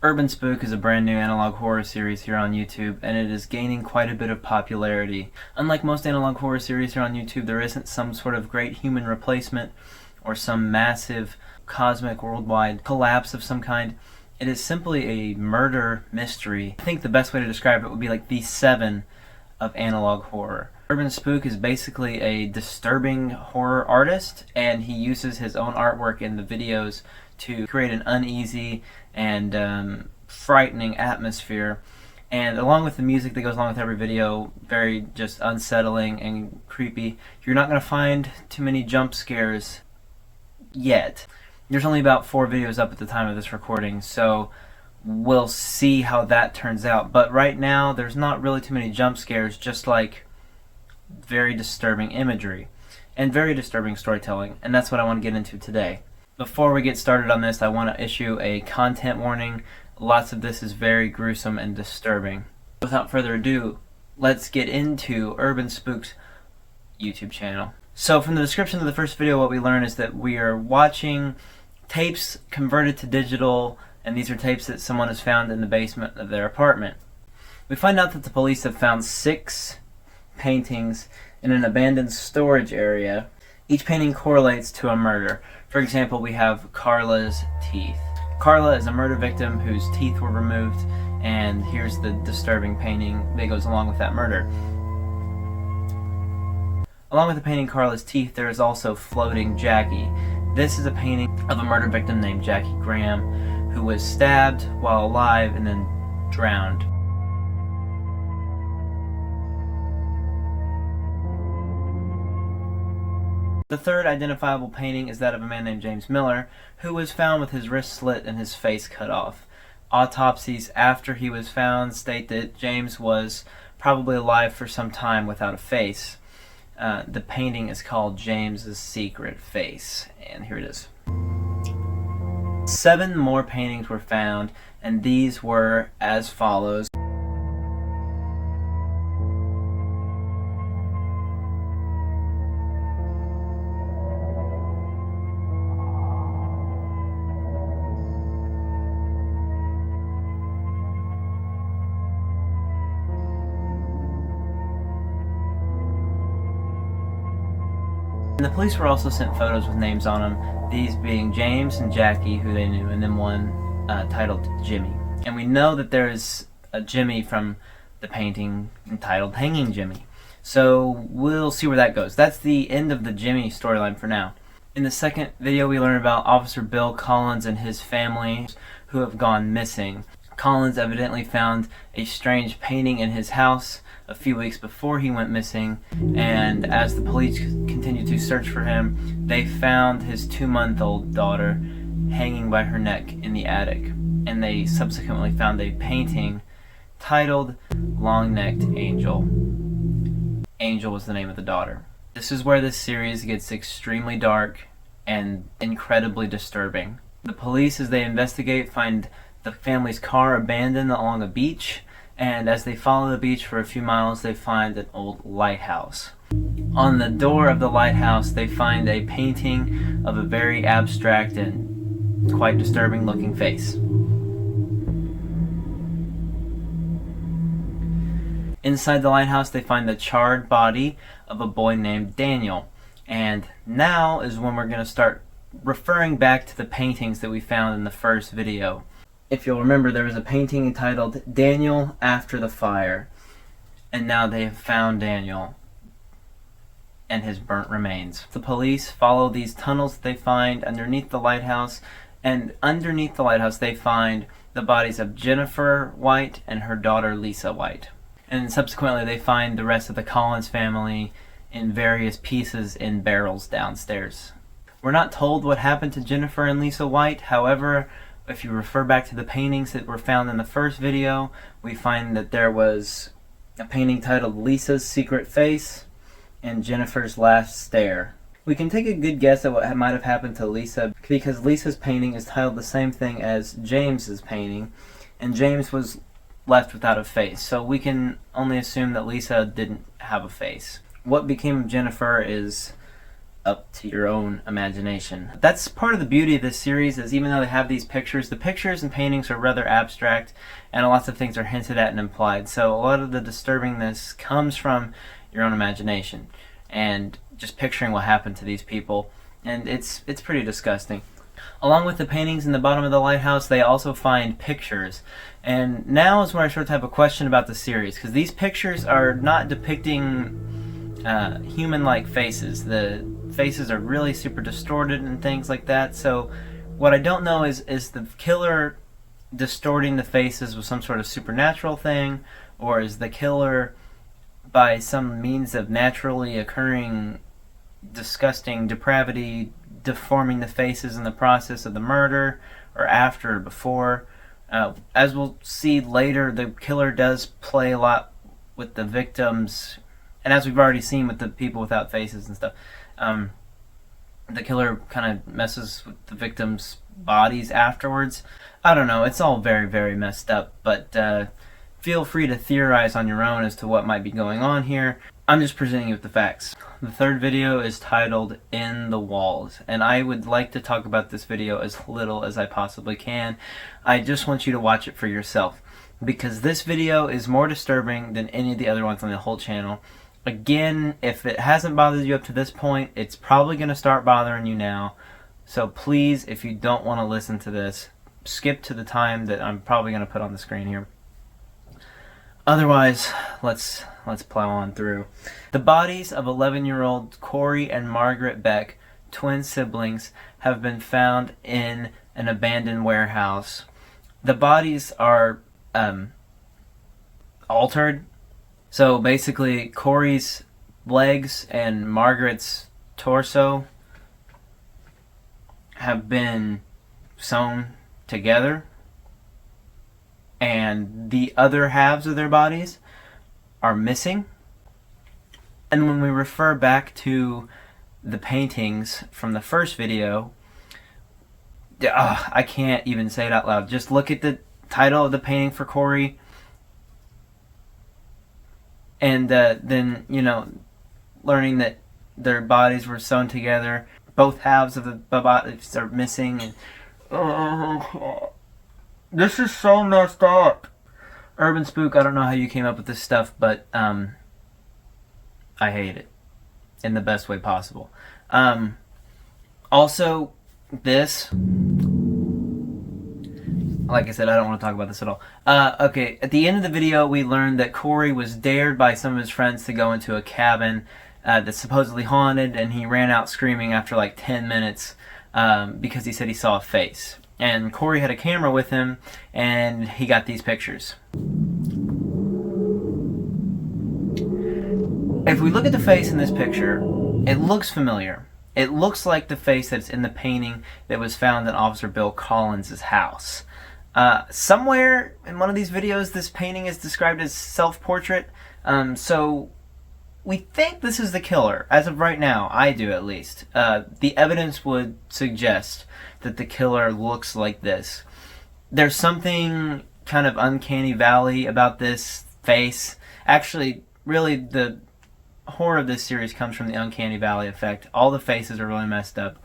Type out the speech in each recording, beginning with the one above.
UrbanSpook is a brand new analog horror series here on YouTube, and it is gaining quite a bit of popularity. Unlike most analog horror series here on YouTube, there isn't some sort of great human replacement or some massive cosmic worldwide collapse of some kind. It is simply a murder mystery. I think the best way to describe it would be like the Seven of analog horror. UrbanSpook is basically a disturbing horror artist, and he uses his own artwork in the videos to create an uneasy and frightening atmosphere. And along with the music that goes along with every video, very just unsettling and creepy. You're not going to find too many jump scares yet. There's only about 4 videos up at the time of this recording, so we'll see how that turns out. But right now, there's not really too many jump scares, just like very disturbing imagery and very disturbing storytelling, and that's what I want to get into today. Before we get started on this, I want to issue a content warning. Lots of this is very gruesome and disturbing. Without further ado, let's get into UrbanSpook's YouTube channel. So from the description of the first video, what we learn is that we are watching tapes converted to digital, and these are tapes that someone has found in the basement of their apartment. We find out that the police have found 6 paintings in an abandoned storage area. Each painting correlates to a murder. For example, we have Carla's teeth. Carla is a murder victim whose teeth were removed, and here's the disturbing painting that goes along with that murder. Along with the painting Carla's teeth, there is also Floating Jackie. This is a painting of a murder victim named Jackie Graham, who was stabbed while alive and then drowned. The third identifiable painting is that of a man named James Miller, who was found with his wrist slit and his face cut off. Autopsies after he was found state that James was probably alive for some time without a face. The painting is called James's Secret Face, and here it is. 7 more paintings were found, and these were as follows. And the police were also sent photos with names on them, these being James and Jackie, who they knew, and then one titled Jimmy. And we know that there is a Jimmy from the painting entitled Hanging Jimmy. So we'll see where that goes. That's the end of the Jimmy storyline for now. In the second video, we learn about Officer Bill Collins and his family who have gone missing. Collins evidently found a strange painting in his house a few weeks before he went missing, and as the police continued to search for him, they found his 2-month-old daughter hanging by her neck in the attic, and they subsequently found a painting titled Long-Necked Angel. Angel was the name of the daughter. This is where this series gets extremely dark and incredibly disturbing. The police, as they investigate, find the family's car abandoned along a beach, and as they follow the beach for a few miles, they find an old lighthouse. On the door of the lighthouse, they find a painting of a very abstract and quite disturbing looking face. Inside the lighthouse, they find the charred body of a boy named Daniel. And now is when we're going to start referring back to the paintings that we found in the first video. If you'll remember, there was a painting entitled Daniel After the Fire, and now they have found Daniel and his burnt remains. The police follow these tunnels that they find underneath the lighthouse, and underneath the lighthouse they find the bodies of Jennifer White and her daughter Lisa White. And subsequently they find the rest of the Collins family in various pieces in barrels downstairs. We're not told what happened to Jennifer and Lisa White, however, if you refer back to the paintings that were found in the first video, we find that there was a painting titled Lisa's Secret Face and Jennifer's Last Stare. We can take a good guess at what might have happened to Lisa because Lisa's painting is titled the same thing as James's painting, and James was left without a face, so we can only assume that Lisa didn't have a face. What became of Jennifer is up to your own imagination. That's part of the beauty of this series, is even though they have these pictures, the pictures and paintings are rather abstract, and lots of things are hinted at and implied. So a lot of the disturbingness comes from your own imagination and just picturing what happened to these people, and it's pretty disgusting. Along with the paintings in the bottom of the lighthouse, they also find pictures. And now is where I sort of have a question about the series, because these pictures are not depicting human-like faces. The faces are really super distorted and things like that. So what I don't know is the killer distorting the faces with some sort of supernatural thing, or is the killer, by some means of naturally occurring disgusting depravity, deforming the faces in the process of the murder, or after or before. As we'll see later, the killer does play a lot with the victims, and as we've already seen with the people without faces and stuff, the killer kind of messes with the victims' bodies afterwards. I don't know, it's all very, very messed up, but feel free to theorize on your own as to what might be going on here. I'm just presenting you with the facts. The third video is titled In the Walls, and I would like to talk about this video as little as I possibly can. I just want you to watch it for yourself, because this video is more disturbing than any of the other ones on the whole channel. Again, if it hasn't bothered you up to this point, it's probably going to start bothering you now. So please, if you don't want to listen to this, skip to the time that I'm probably going to put on the screen here. Otherwise, let's plow on through. The bodies of 11-year-old Corey and Margaret Beck, twin siblings, have been found in an abandoned warehouse. The bodies are altered. So basically, Corey's legs and Margaret's torso have been sewn together, and the other halves of their bodies are missing. And when we refer back to the paintings from the first video, I can't even say it out loud. Just look at the title of the painting for Corey, and then, you know, learning that their bodies were sewn together, both halves of the bodies are missing, and this is so messed up. UrbanSpook, I don't know how you came up with this stuff, but I hate it in the best way possible. Also, this, like I said, I don't want to talk about this at all. Okay, at the end of the video, we learned that Corey was dared by some of his friends to go into a cabin that's supposedly haunted, and he ran out screaming after like 10 minutes because he said he saw a face. And Corey had a camera with him, and he got these pictures. If we look at the face in this picture, it looks familiar. It looks like the face that's in the painting that was found in Officer Bill Collins' house. Somewhere in one of these videos, this painting is described as self-portrait, so we think this is the killer. As of right now, I do at least. The evidence would suggest that the killer looks like this. There's something kind of uncanny valley about this face. Actually, really, the horror of this series comes from the uncanny valley effect. All the faces are really messed up,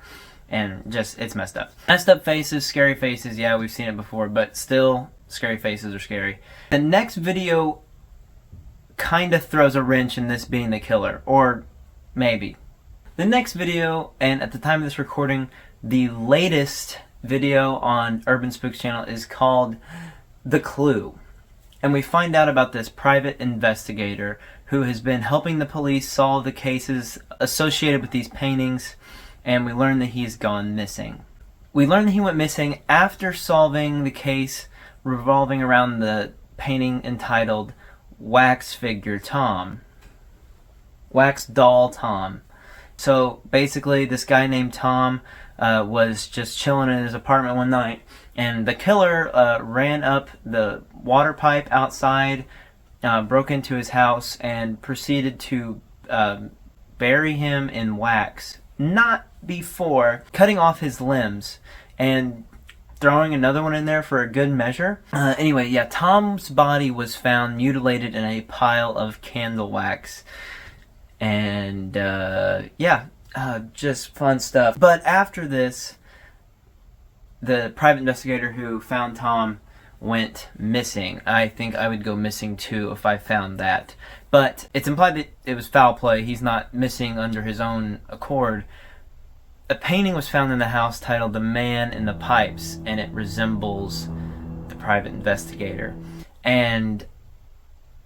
and just, it's messed up. Messed up faces, scary faces, yeah, we've seen it before, but still, scary faces are scary. The next video kind of throws a wrench in this being the killer, or maybe. The next video, and at the time of this recording, the latest video on UrbanSpooks channel, is called The Clue. And we find out about this private investigator who has been helping the police solve the cases associated with these paintings, and we learn that he's gone missing. We learn that he went missing after solving the case revolving around the painting entitled Wax Figure Tom. Wax Doll Tom. So basically, this guy named Tom was just chilling in his apartment one night, and the killer ran up the water pipe outside, broke into his house, and proceeded to bury him in wax, not before cutting off his limbs and throwing another one in there for a good measure. Anyway, yeah, Tom's body was found mutilated in a pile of candle wax. And yeah, just fun stuff. But after this, the private investigator who found Tom went missing. I think I would go missing too if I found that. But it's implied that it was foul play. He's not missing under his own accord. A painting was found in the house titled "The Man in the Pipes," and it resembles the private investigator. And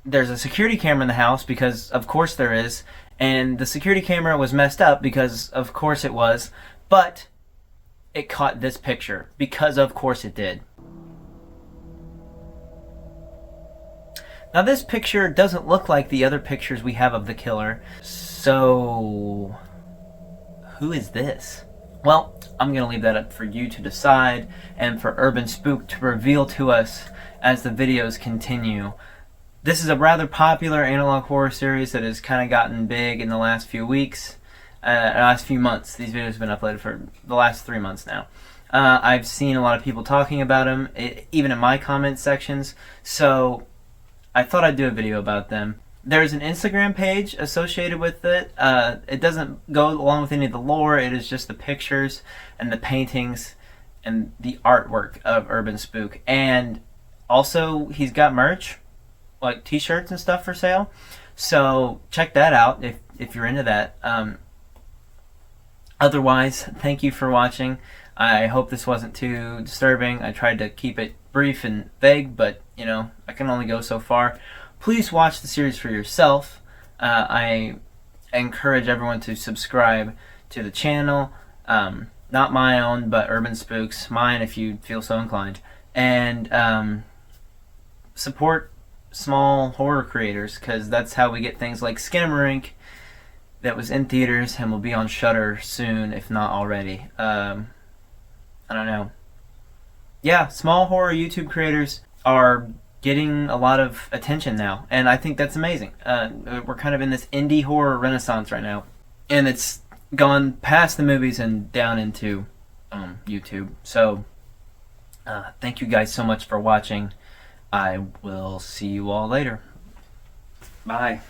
there's a security camera in the house, because of course there is, and the security camera was messed up because of course it was, but it caught this picture because of course it did. Now this picture doesn't look like the other pictures we have of the killer, so who is this? Well, I'm going to leave that up for you to decide, and for UrbanSpook to reveal to us as the videos continue. This is a rather popular analog horror series that has kind of gotten big in the last few weeks, last few months. These videos have been uploaded for the last 3 months now. I've seen a lot of people talking about them, even in my comment sections, so I thought I'd do a video about them. There's an Instagram page associated with it. It doesn't go along with any of the lore. It is just the pictures and the paintings and the artwork of UrbanSpook. And also, he's got merch, like t-shirts and stuff for sale. So check that out if you're into that. Otherwise, thank you for watching. I hope this wasn't too disturbing. I tried to keep it brief and vague, but you know, I can only go so far. Please watch the series for yourself. I encourage everyone to subscribe to the channel. Not my own, but UrbanSpooks. Mine if you feel so inclined. And support small horror creators, because that's how we get things like Skinamarink, that was in theaters and will be on Shudder soon, if not already. I don't know. Yeah, small horror YouTube creators are getting a lot of attention now, and I think that's amazing. We're kind of in this indie horror renaissance right now, and it's gone past the movies and down into YouTube. So thank you guys so much for watching. I will see you all later. Bye.